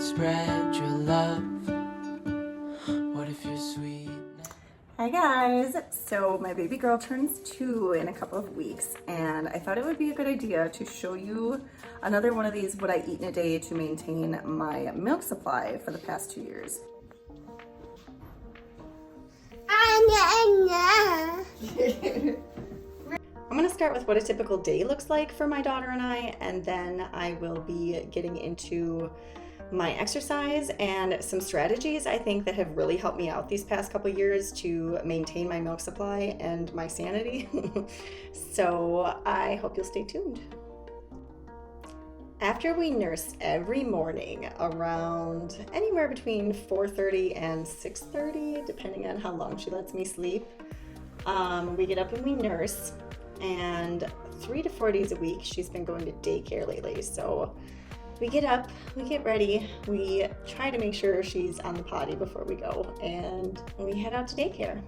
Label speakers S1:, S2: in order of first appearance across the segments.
S1: could spread your love? What if you're sweet?
S2: Hi guys, so my baby girl turns 2 in a couple of weeks, and I thought it would be a good idea to show you another one of these what I eat in a day to maintain my milk supply for the past 2 years. I'm going to start with what a typical day looks like for my daughter and I, and then I will be getting into my exercise and some strategies I think that have really helped me out these past couple years to maintain my milk supply and my sanity. So I hope you'll stay tuned. After we nurse every morning around anywhere between 4:30 and 6:30, depending on how long she lets me sleep, we get up and we nurse, and 3 to 4 days a week she's been going to daycare lately. So we get up, we get ready, we try to make sure she's on the potty before we go, and we head out to daycare.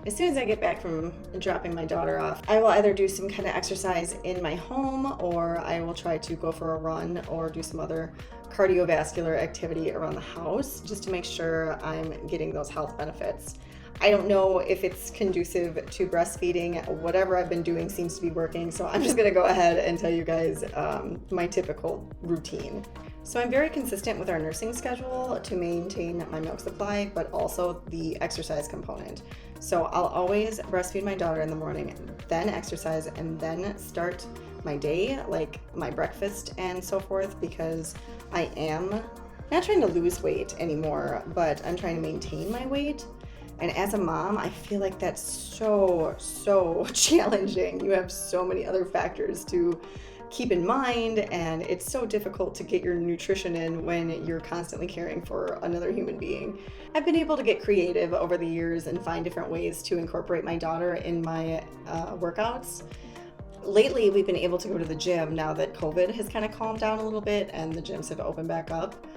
S2: As soon as I get back from dropping my daughter off, I will either do some kind of exercise in my home, or I will try to go for a run or do some other cardiovascular activity around the house just to make sure I'm getting those health benefits. I don't know if it's conducive to breastfeeding. Whatever I've been doing seems to be working, so I'm just gonna go ahead and tell you guys my typical routine. So I'm very consistent with our nursing schedule to maintain my milk supply, but also the exercise component. So I'll always breastfeed my daughter in the morning, then exercise, and then start my day, like my breakfast and so forth, because I am not trying to lose weight anymore, but I'm trying to maintain my weight. And as a mom, I feel like that's so challenging. You have so many other factors to keep in mind, and it's so difficult to get your nutrition in when you're constantly caring for another human being. I've been able to get creative over the years and find different ways to incorporate my daughter in my workouts. Lately, we've been able to go to the gym now that COVID has kind of calmed down a little bit and the gyms have opened back up.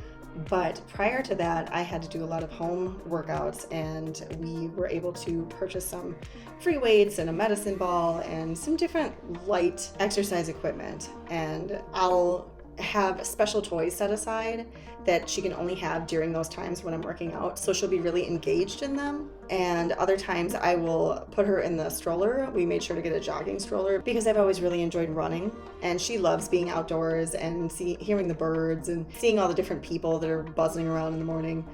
S2: But prior to that, I had to do a lot of home workouts, and we were able to purchase some free weights and a medicine ball and some different light exercise equipment. And I'll have special toys set aside that she can only have during those times when I'm working out, so she'll be really engaged in them. And other times I will put her in the stroller. We made sure to get a jogging stroller because I've always really enjoyed running, and she loves being outdoors and hearing the birds and seeing all the different people that are buzzing around in the morning.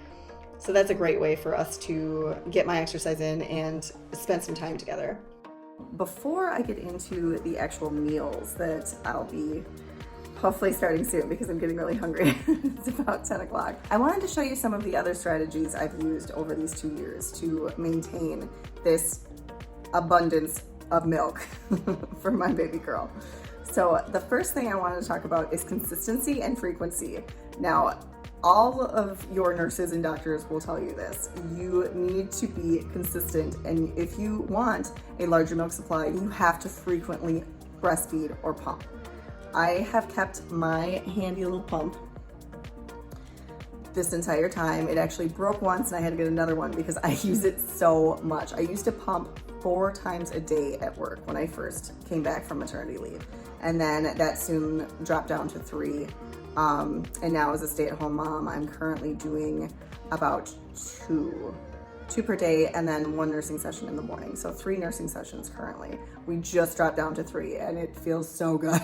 S2: So that's a great way for us to get my exercise in and spend some time together. Before I get into the actual meals that I'll be hopefully starting soon because I'm getting really hungry. It's about 10 o'clock. I wanted to show you some of the other strategies I've used over these 2 years to maintain this abundance of milk for my baby girl. So the first thing I wanted to talk about is consistency and frequency. Now, all of your nurses and doctors will tell you this. You need to be consistent, and if you want a larger milk supply, you have to frequently breastfeed or pump. I have kept my handy little pump this entire time. It actually broke once and I had to get another one because I use it so much. I used to pump 4 times a day at work when I first came back from maternity leave. And then that soon dropped down to 3. And now as a stay-at-home mom, I'm currently doing about 2 per day, and then 1 nursing session in the morning. So 3 nursing sessions currently. We just dropped down to 3 and it feels so good.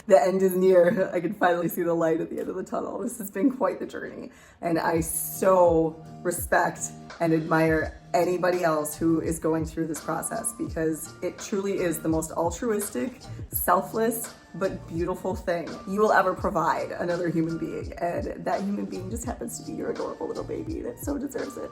S2: The end is near. I can finally see the light at the end of the tunnel. This has been quite the journey. And I so respect and admire anybody else who is going through this process, because it truly is the most altruistic, selfless, but beautiful thing you will ever provide another human being. And that human being just happens to be your adorable little baby that so deserves it.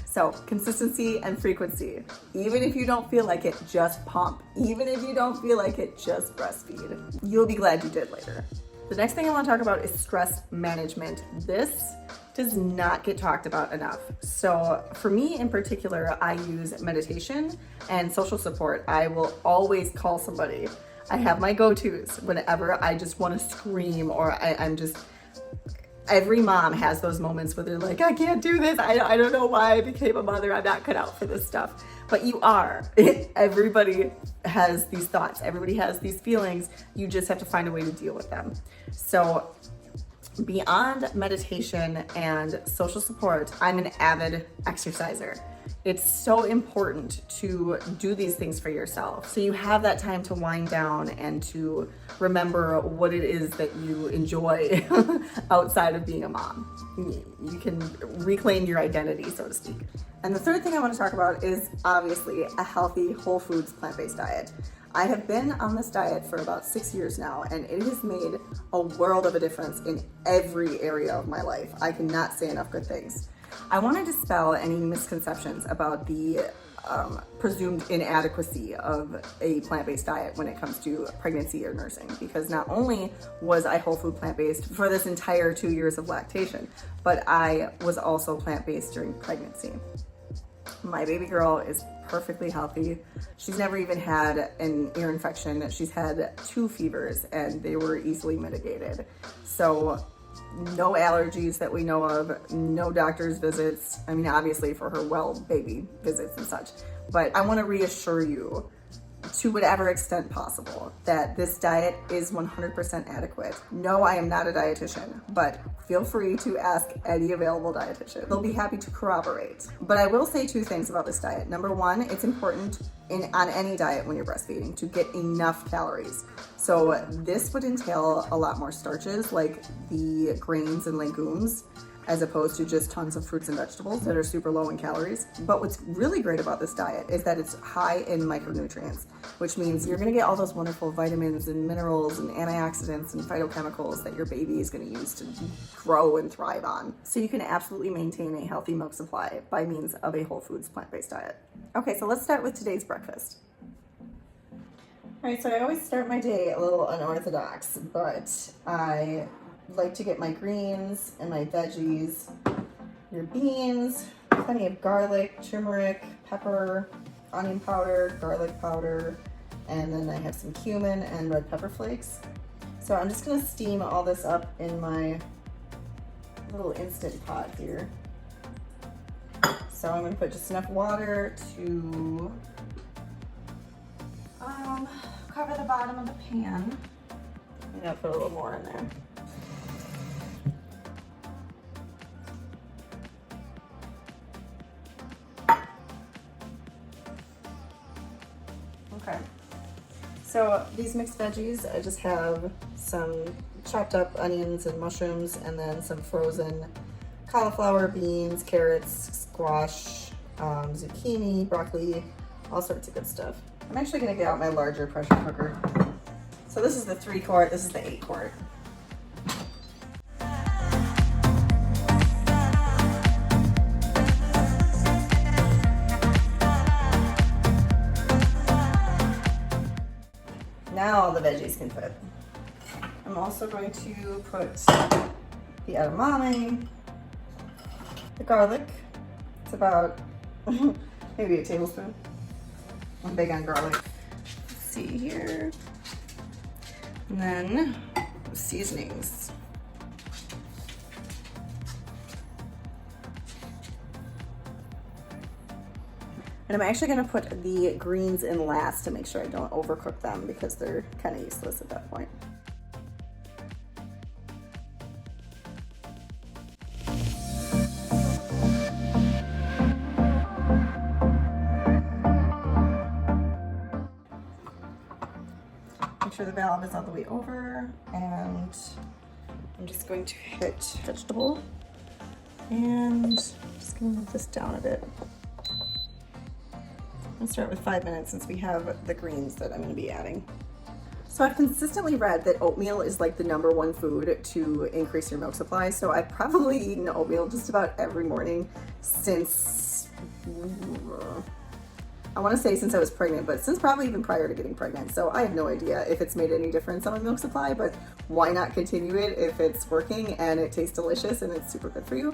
S2: So consistency and frequency. Even if you don't feel like it, just pump. Even if you don't feel like it, just breastfeed. You'll be glad you did later. The next thing I want to talk about is stress management. This does not get talked about enough. So for me in particular, I use meditation and social support. I will always call somebody. I have my go-tos whenever I just want to scream, or I'm just, every mom has those moments where they're like, I can't do this. I don't know why I became a mother. I'm not cut out for this stuff. But you are. Everybody has these thoughts. Everybody has these feelings. You just have to find a way to deal with them. So Beyond meditation and social support, I'm an avid exerciser. It's so important to do these things for yourself, so you have that time to wind down and to remember what it is that you enjoy outside of being a mom. You can reclaim your identity, so to speak. And the third thing I want to talk about is obviously a healthy, whole foods, plant-based diet. I have been on this diet for about 6 years now, and it has made a world of a difference in every area of my life. I cannot say enough good things. I want to dispel any misconceptions about the presumed inadequacy of a plant-based diet when it comes to pregnancy or nursing, because not only was I whole food plant-based for this entire 2 years of lactation, but I was also plant-based during pregnancy. My baby girl is perfectly healthy. She's never even had an ear infection. She's had 2 fevers and they were easily mitigated. So no allergies that we know of, no doctor's visits. I mean, obviously for her well baby visits and such. But I want to reassure you, to whatever extent possible, that this diet is 100% adequate. No, I am not a dietitian, but feel free to ask any available dietitian. They'll be happy to corroborate. But I will say 2 things about this diet. Number 1, it's important on any diet when you're breastfeeding to get enough calories. So this would entail a lot more starches, like the grains and legumes, as opposed to just tons of fruits and vegetables that are super low in calories. But what's really great about this diet is that it's high in micronutrients, which means you're gonna get all those wonderful vitamins and minerals and antioxidants and phytochemicals that your baby is gonna use to grow and thrive on. So you can absolutely maintain a healthy milk supply by means of a whole foods plant-based diet. Okay, so let's start with today's breakfast. All right, so I always start my day a little unorthodox, but I like to get my greens and my veggies, your beans, plenty of garlic, turmeric, pepper, onion powder, garlic powder, and then I have some cumin and red pepper flakes. So I'm just gonna steam all this up in my little Instant Pot here. So I'm gonna put just enough water to cover the bottom of the pan. I'm gonna put a little more in there. Okay, so these mixed veggies, I just have some chopped up onions and mushrooms, and then some frozen cauliflower, beans, carrots, squash, zucchini, broccoli, all sorts of good stuff. I'm actually gonna get out my larger pressure cooker. So this is the 3-quart, this is the 8-quart. Now the veggies can fit. I'm also going to put the edamame, the garlic. It's about maybe a tablespoon. I'm big on garlic. Let's see here. And then seasonings. And I'm actually gonna put the greens in last to make sure I don't overcook them because they're kind of useless at that point. Make sure the valve is all the way over, and I'm just going to hit vegetable, and just gonna move this down a bit. I'll start with 5 minutes since we have the greens that I'm going to be adding. So I've consistently read that oatmeal is like the #1 food to increase your milk supply. So I've probably eaten oatmeal just about every morning since, I want to say since I was pregnant, but since probably even prior to getting pregnant. So I have no idea if it's made any difference on my milk supply, but why not continue it if it's working and it tastes delicious and it's super good for you.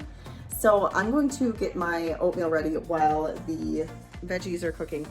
S2: So I'm going to get my oatmeal ready while the veggies are cooking.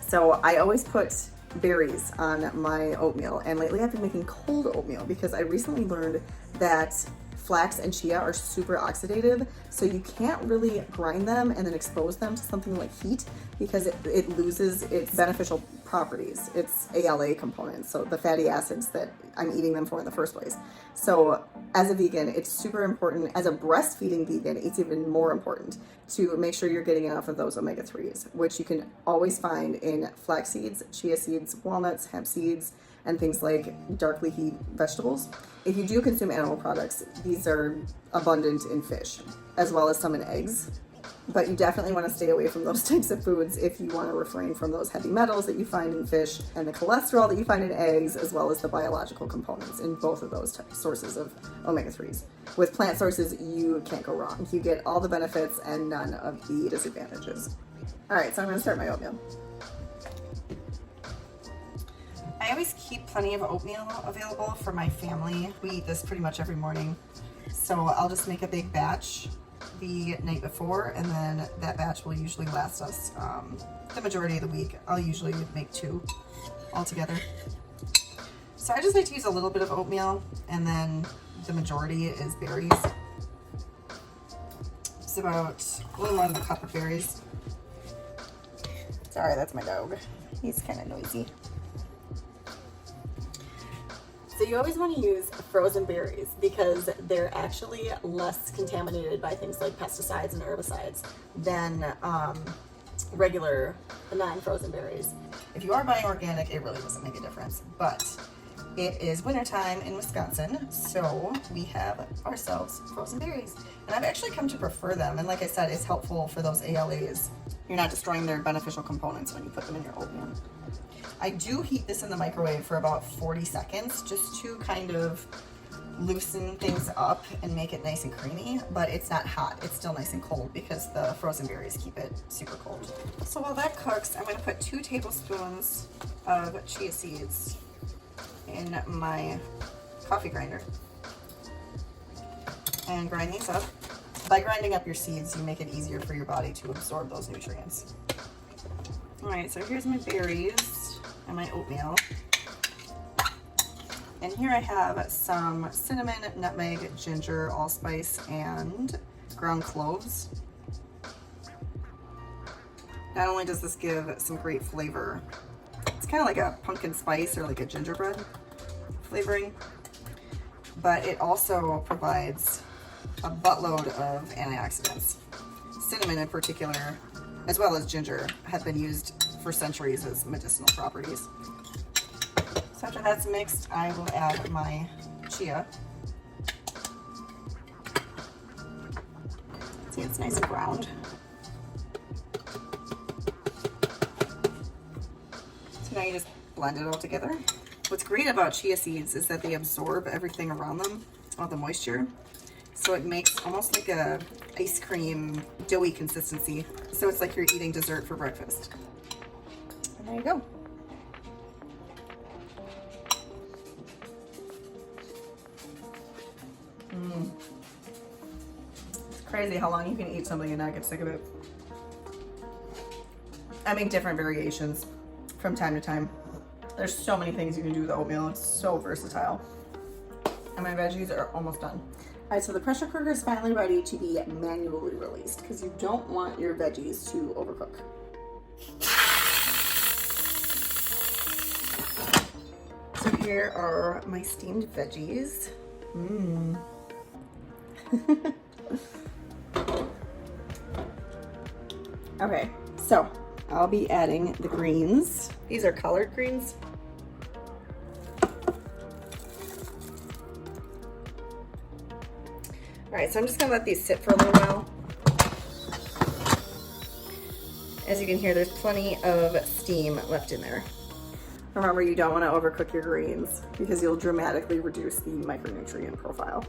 S2: So I always put berries on my oatmeal, and lately I've been making cold oatmeal because I recently learned that flax and chia are super oxidative, so you can't really grind them and then expose them to something like heat because it loses its beneficial properties, its ALA components, so the fatty acids that I'm eating them for in the first place. So
S3: as a vegan, it's super important. As a breastfeeding vegan, it's even more important to make sure you're getting enough of those omega-3s, which you can always find in flax seeds, chia seeds, walnuts, hemp seeds, and things like dark leafy vegetables. If you do consume animal products, these are abundant in fish, as well as some in eggs. But you definitely want to stay away from those types of foods if you want to refrain from those heavy metals that you find in fish and the cholesterol that you find in eggs, as well as the biological components in both of those sources of omega-3s. With plant sources, you can't go wrong. You get all the benefits and none of the disadvantages. All right, so I'm going to start my oatmeal. I always keep plenty of oatmeal available for my family. We eat this pretty much every morning. So I'll just make a big batch the night before, and then that batch will usually last us the majority of the week. I'll usually make 2 altogether. So I just like to use a little bit of oatmeal, and then the majority is berries. It's about a little more than a cup of berries. Sorry, that's my dog. He's kind of noisy. So you always want to use frozen berries because they're actually less contaminated by things like pesticides and herbicides than regular non-frozen berries. If you are buying organic, it really doesn't make a difference. But it is wintertime in Wisconsin, so we have ourselves frozen berries. And I've actually come to prefer them. And like I said, it's helpful for those ALAs. You're not destroying their beneficial components when you put them in your oatmeal. I do heat this in the microwave for about 40 seconds just to kind of loosen things up and make it nice and creamy, but it's not hot. It's still nice and cold because the frozen berries keep it super cold. So while that cooks, I'm going to put 2 tablespoons of chia seeds in my coffee grinder and grind these up. By grinding up your seeds, you make it easier for your body to absorb those nutrients. All right, so here's my berries and my oatmeal. And here I have some cinnamon, nutmeg, ginger, allspice, and ground cloves. Not only does this give some great flavor, it's kind of like a pumpkin spice or like a gingerbread flavoring, but it also provides a buttload of antioxidants. Cinnamon in particular, as well as ginger, have been used for centuries as medicinal properties. So after that's mixed, I will add my chia. See, it's nice and browned. So now you just blend it all together. What's great about chia seeds is that they absorb everything around them, all the moisture. So it makes almost like a ice cream doughy consistency. So it's like you're eating dessert for breakfast. And there you go. It's crazy how long you can eat something and not get sick of it. I make different variations from time to time. There's so many things you can do with oatmeal. It's so versatile. And my veggies are almost done. All right, so the pressure cooker is finally ready to be manually released because you don't want your veggies to overcook. So here are my steamed veggies. Okay, so I'll be adding the greens. These are collard greens. All right, so I'm just gonna let these sit for a little while. As you can hear, there's plenty of steam left in there. Remember, you don't want to overcook your greens because you'll dramatically reduce the micronutrient profile.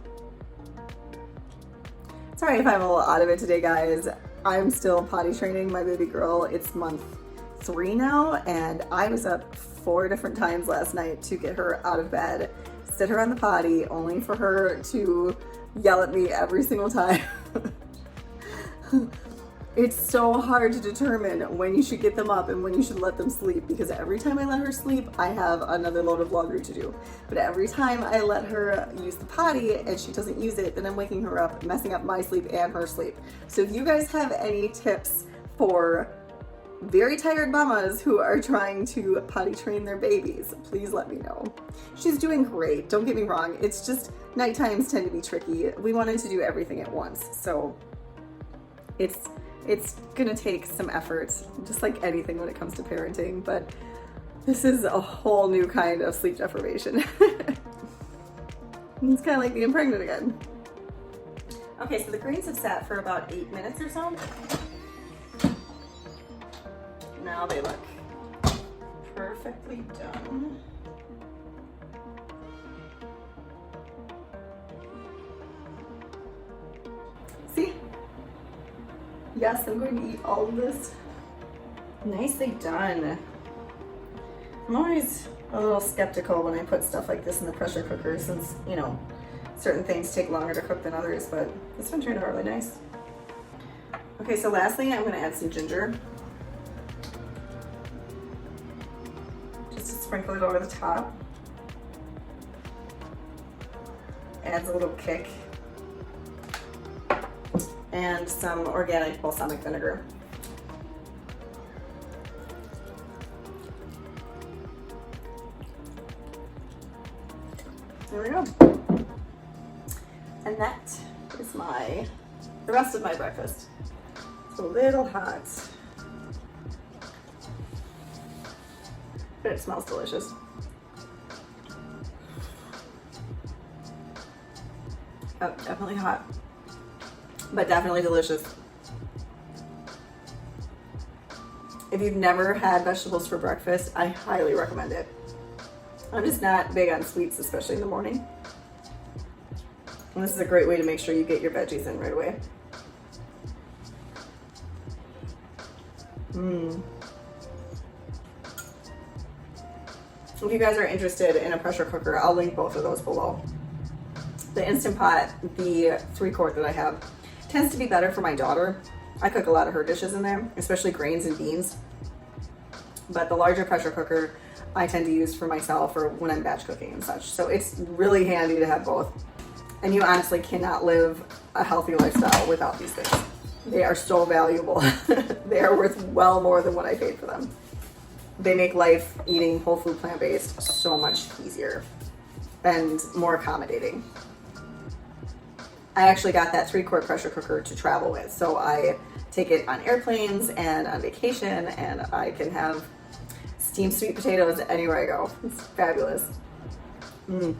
S3: Sorry if I'm a little out of it today, guys. I'm still potty training my baby girl. It's month 3 now, and I was up 4 different times last night to get her out of bed, sit her on the potty, only for her to yell at me every single time. It's so hard to determine when you should get them up and when you should let them sleep, because every time I let her sleep, I have another load of laundry to do. But every time I let her use the potty and she doesn't use it, then I'm waking her up, messing up my sleep and her sleep. So if you guys have any tips for very tired mamas who are trying to potty train their babies, please let me know. She's doing great, don't get me wrong. It's just night times tend to be tricky. We wanted to do everything at once, so it's gonna take some effort, just like anything when it comes to parenting, but this is a whole new kind of sleep deprivation. It's kind of like being pregnant again. Okay, so the greens have sat for about 8 minutes or so. Now they look perfectly done. See? Yes, I'm going to eat all of this. Nicely done. I'm always a little skeptical when I put stuff like this in the pressure cooker since, you know, certain things take longer to cook than others, but this one turned out really nice. Okay, so lastly, I'm going to add some ginger. Just to sprinkle it over the top. Adds a little kick. And some organic balsamic vinegar. There we go. And that is the rest of my breakfast. It's a little hot, but it smells delicious. Oh, definitely hot, but definitely delicious. If you've never had vegetables for breakfast, I highly recommend it. I'm just not big on sweets, especially in the morning. And this is a great way to make sure you get your veggies in right away. If you guys are interested in a pressure cooker, I'll link both of those below. The Instant Pot, the 3-quart that I have, tends to be better for my daughter. I cook a lot of her dishes in there, especially grains and beans. But the larger pressure cooker, I tend to use for myself or when I'm batch cooking and such. So it's really handy to have both. And you honestly cannot live a healthy lifestyle without these things. They are so valuable. They are worth well more than what I paid for them. They make life eating whole food plant-based so much easier and more accommodating. I actually got that 3-quart pressure cooker to travel with. So I take it on airplanes and on vacation, and I can have steamed sweet potatoes anywhere I go. It's fabulous. All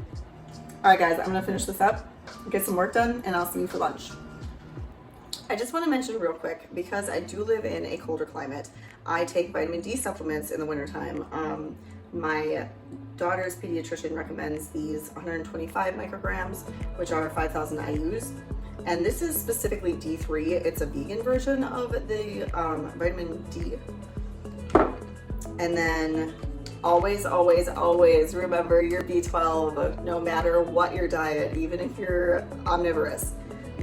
S3: right, guys, I'm gonna finish this up, get some work done, and I'll see you for lunch. I just want to mention real quick, because I do live in a colder climate, I take vitamin D supplements in the wintertime. My daughter's pediatrician recommends these 125 micrograms, which are 5,000 IUs. And this is specifically D3. It's a vegan version of the vitamin D. And then always, always, always remember your B12, no matter what your diet, even if you're omnivorous.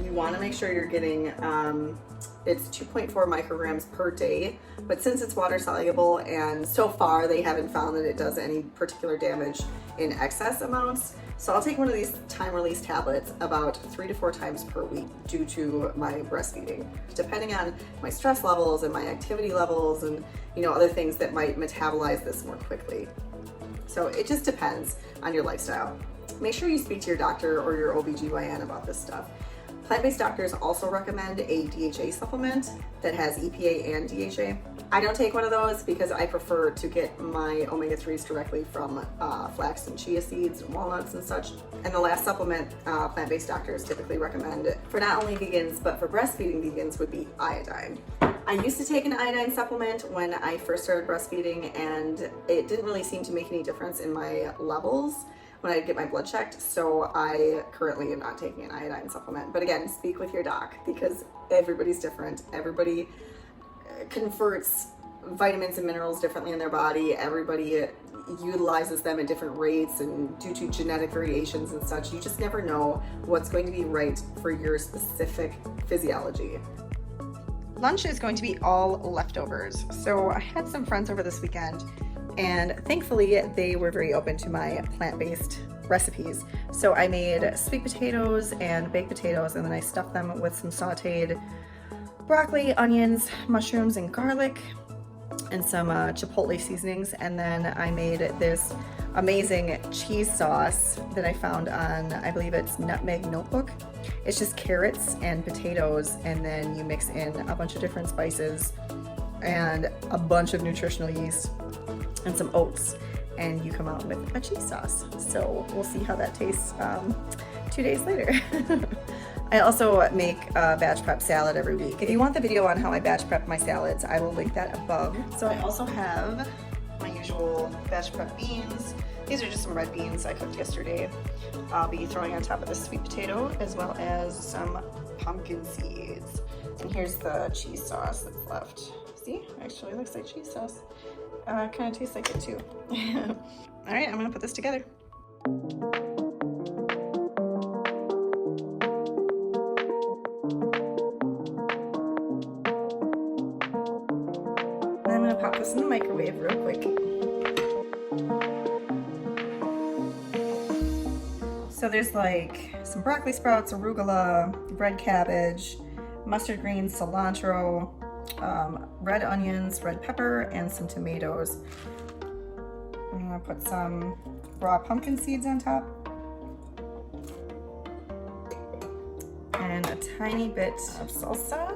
S3: You want to make sure you're getting, it's 2.4 micrograms per day, but since it's water soluble and so far they haven't found that it does any particular damage in excess amounts. So I'll take one of these time release tablets about 3 to 4 times per week due to my breastfeeding, depending on my stress levels and my activity levels and, you know, other things that might metabolize this more quickly. So it just depends on your lifestyle. Make sure you speak to your doctor or your OBGYN about this stuff. Plant-based doctors also recommend a DHA supplement that has EPA and DHA. I don't take one of those because I prefer to get my omega-3s directly from flax and chia seeds and walnuts and such. And the last supplement plant-based doctors typically recommend for not only vegans but for breastfeeding vegans would be iodine. I used to take an iodine supplement when I first started breastfeeding, and it didn't really seem to make any difference in my levels when I get my blood checked, so I currently am not taking an iodine supplement. But again, speak with your doc because everybody's different. Everybody converts vitamins and minerals differently in their body. Everybody utilizes them at different rates, and due to genetic variations and such, you just never know what's going to be right for your specific physiology. Lunch is going to be all leftovers. So I had some friends over this weekend, and thankfully they were very open to my plant-based recipes. So I made sweet potatoes and baked potatoes, and then I stuffed them with some sauteed broccoli, onions, mushrooms, and garlic.
S2: and some chipotle seasonings, and then I made this amazing cheese sauce that I found on, I believe it's Nutmeg Notebook. It's just carrots and potatoes, and then you mix in a bunch of different spices and a bunch of nutritional yeast and some oats, and you come out with a cheese sauce. So we'll see how that tastes 2 days later. I also make a batch prep salad every week. If you want the video on how I batch prep my salads, I will link that above. So I also have my usual batch prep beans. These are just some red beans I cooked yesterday. I'll be throwing on top of the sweet potato as well as some pumpkin seeds. And here's the cheese sauce that's left. See, actually looks like cheese sauce. Kind of tastes like it too. All right, I'm gonna put this together. I'm gonna pop this in the microwave real quick. So there's like some broccoli sprouts, arugula, red cabbage, mustard greens, cilantro, red onions, red pepper, and some tomatoes. I'm gonna put some raw pumpkin seeds on top. And a tiny bit of salsa.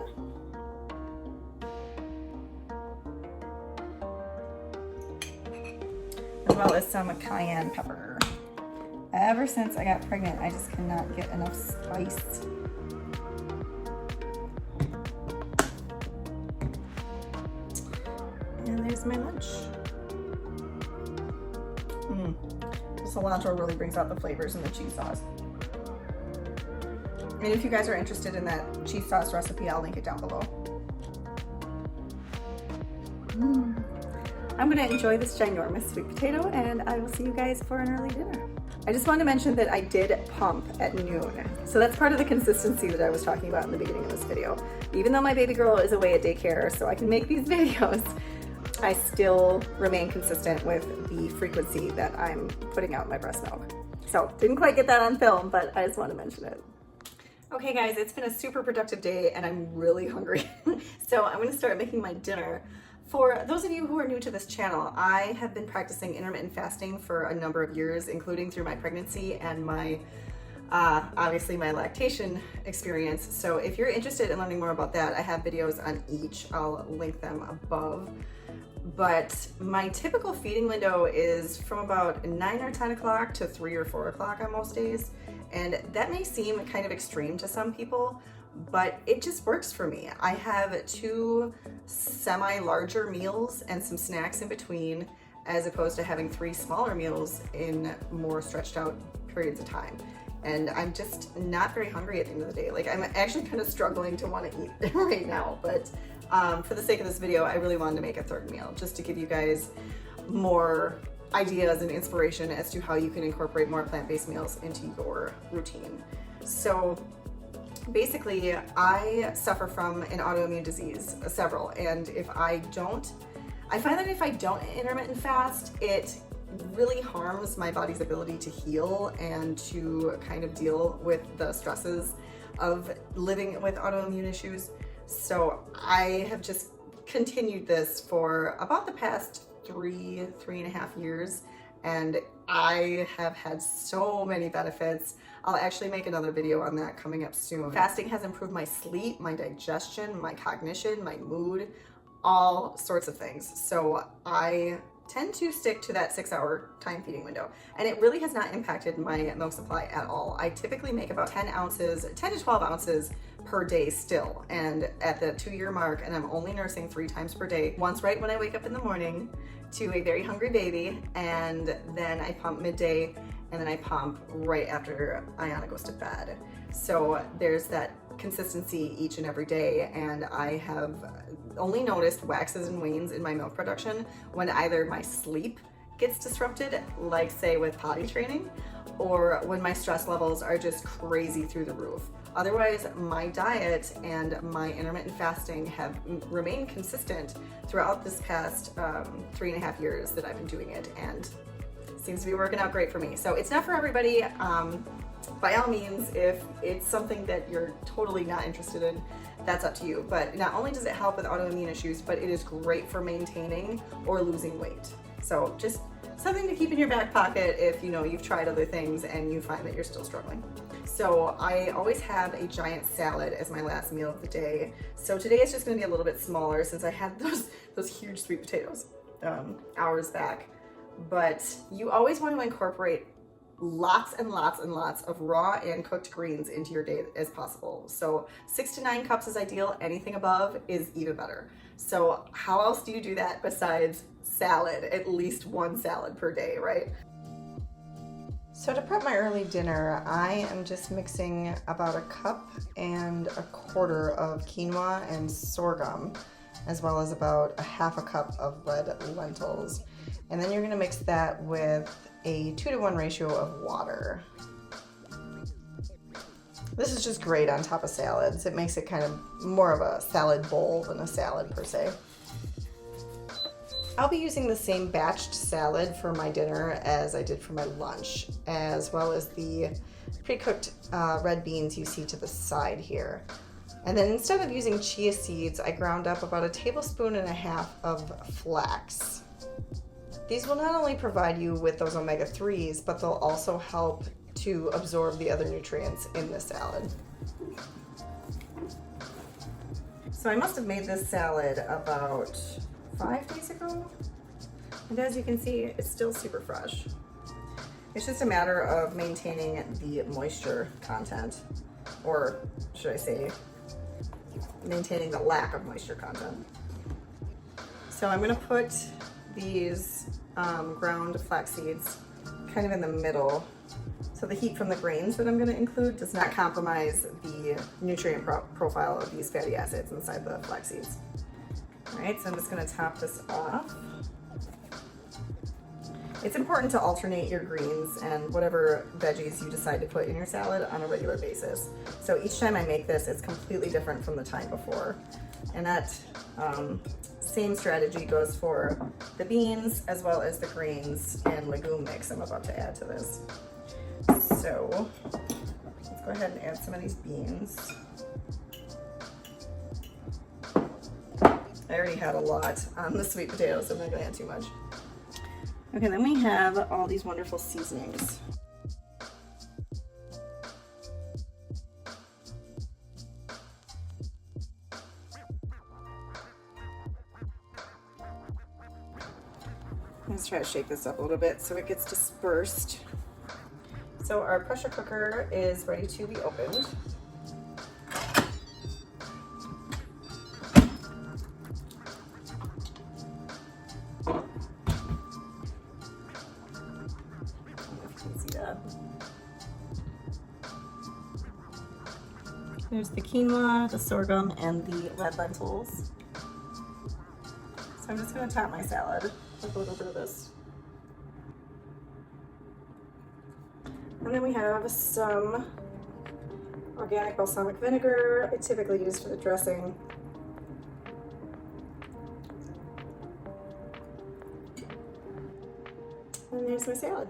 S2: As well as some cayenne pepper. Ever since I got pregnant, I just cannot get enough spice. And there's my lunch. The cilantro really brings out the flavors in the cheese sauce. And if you guys are interested in that cheese sauce recipe, I'll link it down below. I'm gonna enjoy this ginormous sweet potato, and I will see you guys for an early dinner. I just wanted to mention that I did pump at noon. So that's part of the consistency that I was talking about in the beginning of this video. Even though my baby girl is away at daycare, so I can make these videos, I still remain consistent with the frequency that I'm putting out my breast milk. So didn't quite get that on film, but I just want to mention it. Okay guys, it's been a super productive day and I'm really hungry. So I'm gonna start making my dinner. For those of you who are new to this channel, I have been practicing intermittent fasting for a number of years, including through my pregnancy and my, obviously my lactation experience. So if you're interested in learning more about that, I have videos on each. I'll link them above. But my typical feeding window is from about 9 or 10 o'clock to 3 or 4 o'clock on most days. And that may seem kind of extreme to some people, but it just works for me. I have 2 semi-larger meals and some snacks in between, as opposed to having 3 smaller meals in more stretched out periods of time. And I'm just not very hungry at the end of the day. Like, I'm actually kind of struggling to want to eat right now, but for the sake of this video, I really wanted to make a 3rd meal just to give you guys more ideas and inspiration as to how you can incorporate more plant-based meals into your routine. So basically, I suffer from an autoimmune disease, several, and I find that if I don't intermittent fast, it really harms my body's ability to heal and to kind of deal with the stresses of living with autoimmune issues. So I have just continued this for about the past 3.5 years, and I have had so many benefits. I'll actually make another video on that coming up soon. Fasting has improved my sleep, my digestion, my cognition, my mood, all sorts of things. So I tend to stick to that 6-hour time feeding window, and it really has not impacted my milk supply at all. I typically make about 10 to 12 ounces per day still, and at the 2-year mark, and I'm only nursing 3 times per day, once right when I wake up in the morning to a very hungry baby, and then I pump midday, and then I pump right after Ayana goes to bed. So there's that consistency each and every day, and I have only noticed waxes and wanes in my milk production when either my sleep gets disrupted, like say with potty training, or when my stress levels are just crazy through the roof. Otherwise, my diet and my intermittent fasting have remained consistent throughout this past 3.5 years that I've been doing it, and it seems to be working out great for me. So it's not for everybody.
S3: by all means, if it's something that you're totally not interested in, that's up to you. But not only does it help with autoimmune issues, but it is great for maintaining or losing weight. So just something to keep in your back pocket if you've tried other things and you find that you're still struggling. So I always have a giant salad as my last meal of the day. So today it's just gonna be a little bit smaller since I had those huge sweet potatoes hours back. But you always want to incorporate lots and lots and lots of raw and cooked greens into your day as possible. So 6 to 9 cups is ideal. Anything above is even better. So how else do you do that besides salad? At least one salad per day, right?
S2: So to prep my early dinner, I am just mixing about 1.25 cups of quinoa and sorghum, as well as about 1/2 cup of red lentils. And then you're gonna mix that with a 2-to-1 ratio of water. This is just great on top of salads. It makes it kind of more of a salad bowl than a salad per se. I'll be using the same batched salad for my dinner as I did for my lunch, as well as the pre-cooked red beans you see to the side here. And then instead of using chia seeds, I ground up about 1.5 tablespoons of flax. These will not only provide you with those omega-3s, but they'll also help to absorb the other nutrients in the salad.
S3: So I must have made this salad about 5 days ago. And as you can see, it's still super fresh. It's just a matter of maintaining the moisture content, or should I say, maintaining the lack of moisture content. So I'm gonna put these ground flax seeds kind of in the middle. So the heat from the grains that I'm gonna include does not compromise the nutrient profile of these fatty acids inside the flax seeds. All right, so I'm just gonna top this off. It's important to alternate your greens and whatever veggies you decide to put in your salad on a regular basis. So each time I make this, it's completely different from the time before. And that same strategy goes for the beans as well as the greens and legume mix I'm about to add to this. So let's go ahead and add some of these beans. I already had a lot on the sweet potatoes, so I'm not gonna add too much. Okay, then we have all these wonderful seasonings. Let's try to shake this up a little bit so it gets dispersed. So our pressure cooker is ready to be opened. There's the quinoa, the sorghum, and the red lentils. So I'm just gonna top my salad with a little bit of this. And then we have some organic balsamic vinegar. I typically use for the dressing. And there's my salad.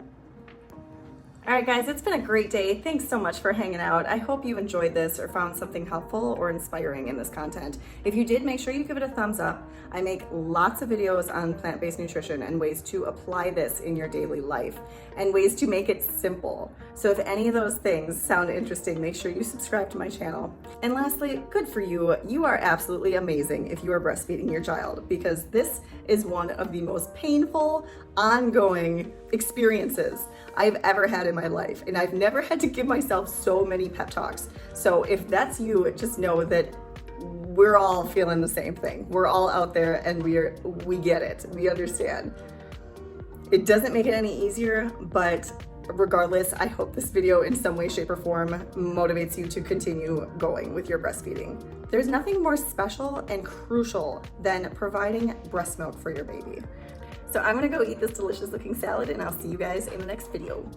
S3: All right, guys, it's been a great day. Thanks so much for hanging out. I hope you enjoyed this or found something helpful or inspiring in this content. If you did, make sure you give it a thumbs up. I make lots of videos on plant-based nutrition and ways to apply this in your daily life and ways to make it simple. So if any of those things sound interesting, make sure you subscribe to my channel. And lastly, good for you. You are absolutely amazing if you are breastfeeding your child, because this is one of the most painful, ongoing experiences I've ever had in my life. And I've never had to give myself so many pep talks. So if that's you, just know that we're all feeling the same thing. We're all out there and we get it. We understand. It doesn't make it any easier, but regardless, I hope this video in some way, shape, or form motivates you to continue going with your breastfeeding. There's nothing more special and crucial than providing breast milk for your baby. So I'm gonna go eat this delicious looking salad and I'll see you guys in the next video.